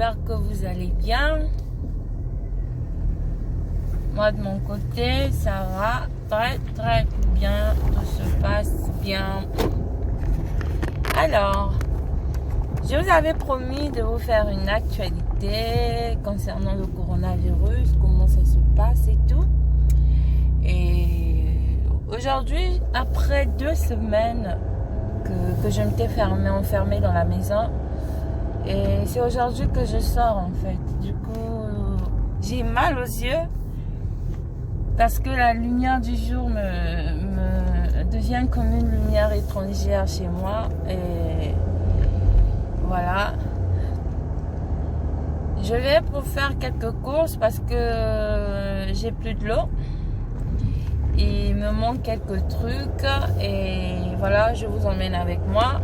j'espère que vous allez bien. Moi de mon côté, ça va très bien, tout se passe bien. Alors, je vous avais promis de vous faire une actualité concernant le coronavirus, comment ça se passe et tout. Et aujourd'hui, après 2 semaines que je m'étais enfermée dans la maison, et c'est aujourd'hui que je sors en fait. Du coup, j'ai mal aux yeux parce que la lumière du jour me devient comme une lumière étrangère chez moi. Et voilà. Je vais pour faire quelques courses parce que j'ai plus de l'eau. Il me manque quelques trucs et voilà, je vous emmène avec moi.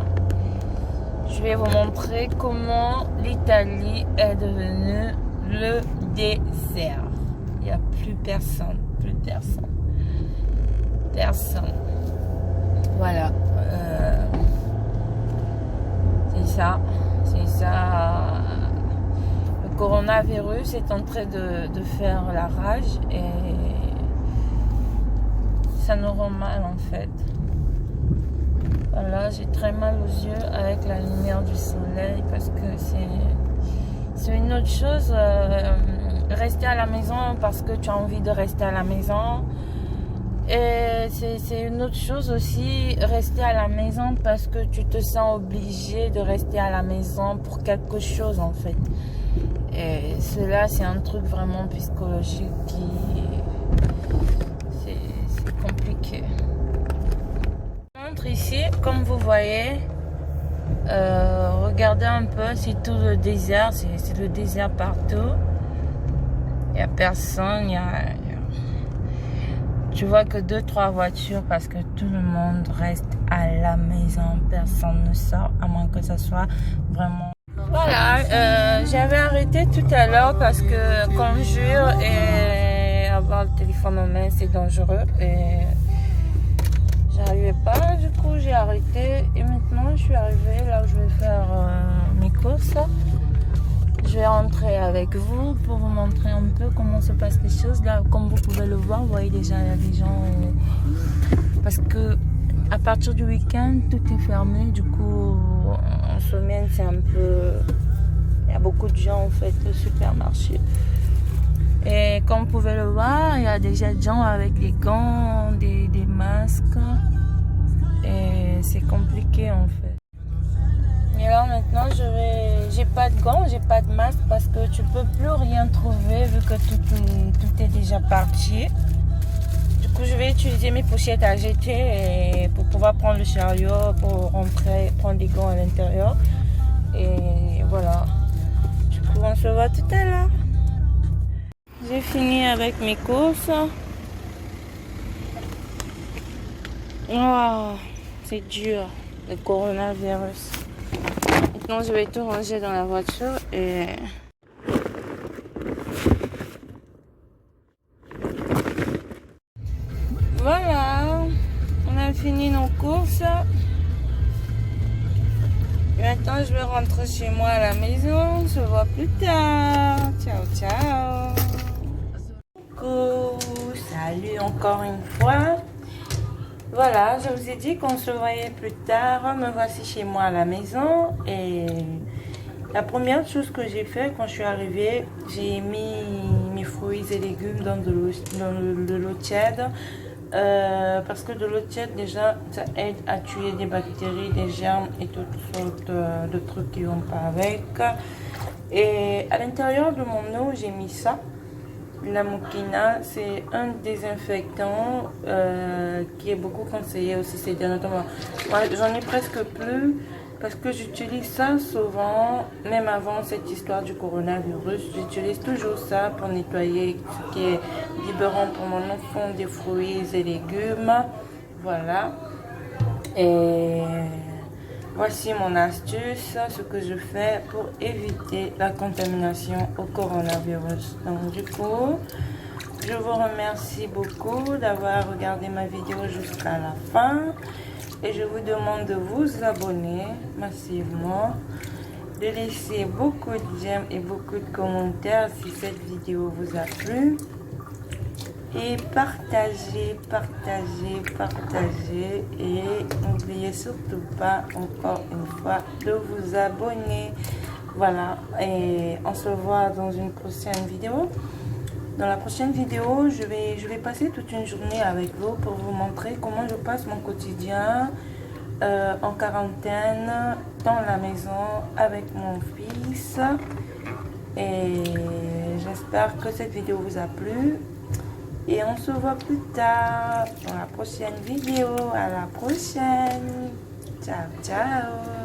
Je vais vous montrer comment l'Italie est devenue le désert. Il n'y a plus personne. Voilà. C'est ça. Le coronavirus est en train de faire la rage et ça nous rend mal en fait. Voilà, j'ai très mal aux yeux avec la lumière du soleil parce que c'est une autre chose. Rester à la maison parce que tu as envie de rester à la maison. Et c'est une autre chose aussi, rester à la maison parce que tu te sens obligé de rester à la maison pour quelque chose en fait. Et cela, c'est un truc vraiment psychologique c'est compliqué. Ici, comme vous voyez, regardez un peu, c'est tout le désert, c'est le désert partout. Il n'y a personne, tu vois que 2-3 voitures parce que tout le monde reste à la maison, personne ne sort à moins que ce soit vraiment... Voilà, j'avais arrêté tout à l'heure parce que conduire et avoir le téléphone en main c'est dangereux et j'arrivais pas, du coup j'ai arrêté et maintenant je suis arrivée là où je vais faire mes courses. Je vais rentrer avec vous pour vous montrer un peu comment se passent les choses. Là, comme vous pouvez le voir, vous voyez déjà, il y a des gens... Parce que à partir du week-end, tout est fermé. Du coup, en semaine, c'est un peu... Il y a beaucoup de gens, en fait, au supermarché. Et comme vous pouvez le voir, il y a déjà des gens avec des gants, des masques. Et c'est compliqué, en fait. Et alors maintenant, j'ai pas de gants, j'ai pas de masque parce que tu peux plus rien trouver vu que tout est déjà parti. Du coup, je vais utiliser mes pochettes à jeter et pour pouvoir prendre le chariot, pour rentrer, prendre des gants à l'intérieur. Et voilà. Du coup, on se voit tout à l'heure. J'ai fini avec mes courses. Oh, c'est dur, le coronavirus. Maintenant, je vais tout ranger dans la voiture et... Voilà, on a fini nos courses. Maintenant, je vais rentrer chez moi à la maison. On se voit plus tard. Ciao. Coucou, salut encore une fois. Voilà, je vous ai dit qu'on se voyait plus tard. Me voici chez moi à la maison et la première chose que j'ai fait quand je suis arrivée, j'ai mis mes fruits et légumes dans de l'eau tiède parce que de l'eau tiède déjà ça aide à tuer des bactéries, des germes et toutes sortes de trucs qui vont pas avec. Et à l'intérieur de mon eau, j'ai mis ça. La moquina, c'est un désinfectant qui est beaucoup conseillé aussi ces derniers temps. Moi, j'en ai presque plus parce que j'utilise ça souvent, même avant cette histoire du coronavirus. J'utilise toujours ça pour nettoyer ce qui est libérant pour mon enfant des fruits et légumes. Voilà. Et voici mon astuce, ce que je fais pour éviter la contamination au coronavirus. Donc du coup, je vous remercie beaucoup d'avoir regardé ma vidéo jusqu'à la fin. Et je vous demande de vous abonner massivement de laisser beaucoup de j'aime et beaucoup de commentaires si cette vidéo vous a plu. Et partagez, partagez, partagez. Et n'oubliez surtout pas, encore une fois, de vous abonner. Voilà, et on se voit dans une prochaine vidéo. Dans la prochaine vidéo, je vais passer toute une journée avec vous pour vous montrer comment je passe mon quotidien en quarantaine dans la maison avec mon fils. Et j'espère que cette vidéo vous a plu. Et on se voit plus tard dans la prochaine vidéo. À la prochaine. Ciao, ciao.